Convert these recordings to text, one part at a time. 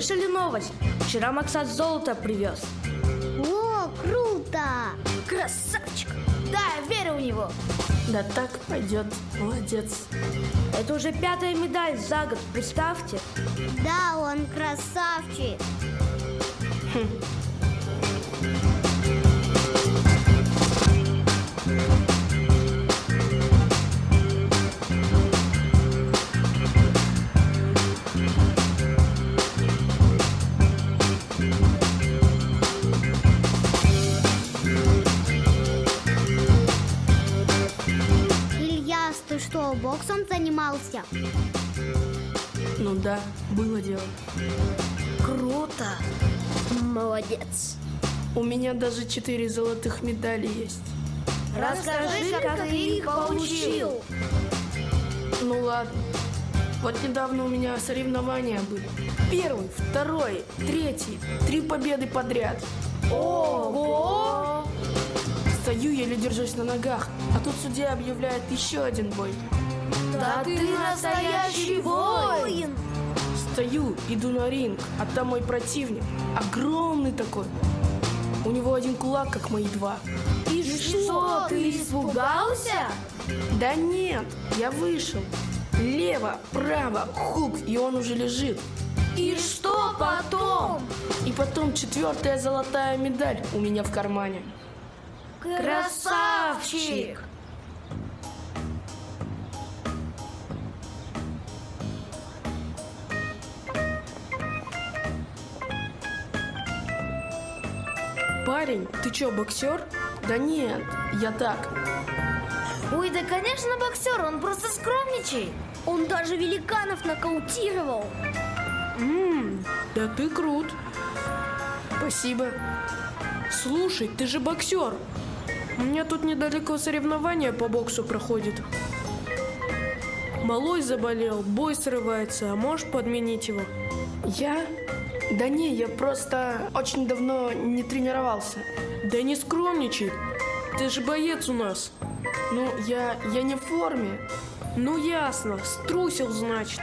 Слышали новость? Вчера Максат золото привез. О, круто! Красавчик! Да, я верю в него. Да так пойдет, молодец. Это уже 5-я медаль за год, представьте. Да, он красавчик. Ильяс, ты что, боксом занимался? Ну да, было дело. Круто. Молодец. У меня даже 4 золотых медали есть. Расскажи, как ты их получил. Ну ладно. Вот недавно у меня соревнования были. 1, 2, 3. 3 победы подряд. Ого! Стою, еле держусь на ногах, а тут судья объявляет еще один бой. Да ты настоящий воин! Стою, иду на ринг, а там мой противник, огромный такой. У него 1 кулак, как мои 2. И что, ты испугался? Да нет, я вышел. Лево, право, хук, и он уже лежит. И что потом? И потом 4-я золотая медаль у меня в кармане. Красавчик! Парень, ты чё, боксер? Да нет, я так. Ой, да конечно боксер, он просто скромничает. Он даже великанов нокаутировал. Да ты крут. Спасибо. Слушай, ты же боксер. У меня тут недалеко соревнования по боксу проходит. Малой заболел, бой срывается, а можешь подменить его? Я? Да не, я просто очень давно не тренировался. Да не скромничай, ты же боец у нас. Ну, я не в форме. Ну ясно, струсил, значит.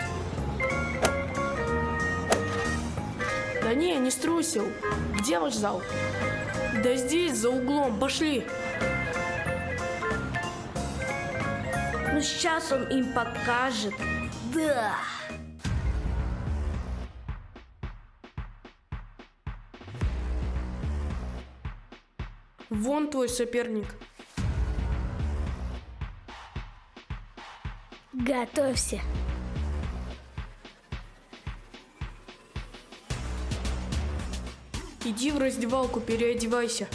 Да не струсил. Где ваш зал? Да здесь, за углом, пошли. Ну сейчас он им покажет. Да. Вон твой соперник. Готовься. Иди в раздевалку, переодевайся.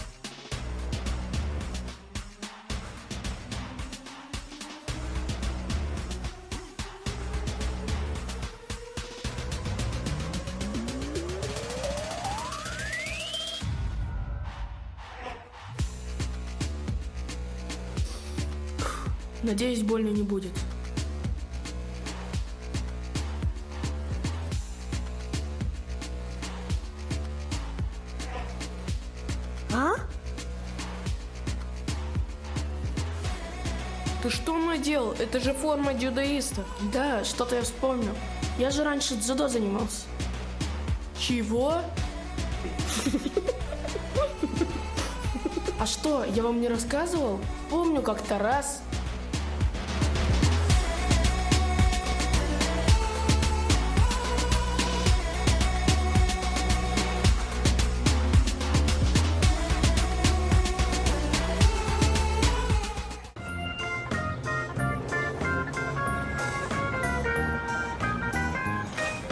Надеюсь, больно не будет. А? Ты что наделал? Это же форма дзюдоиста. Да, что-то я вспомнил. Я же раньше дзюдо занимался. Чего? А что, я вам не рассказывал? Помню как-то раз.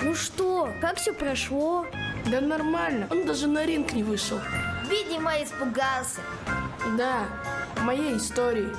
Ну что, как все прошло? Да нормально, он даже на ринг не вышел. Видимо, испугался. Да, моей истории.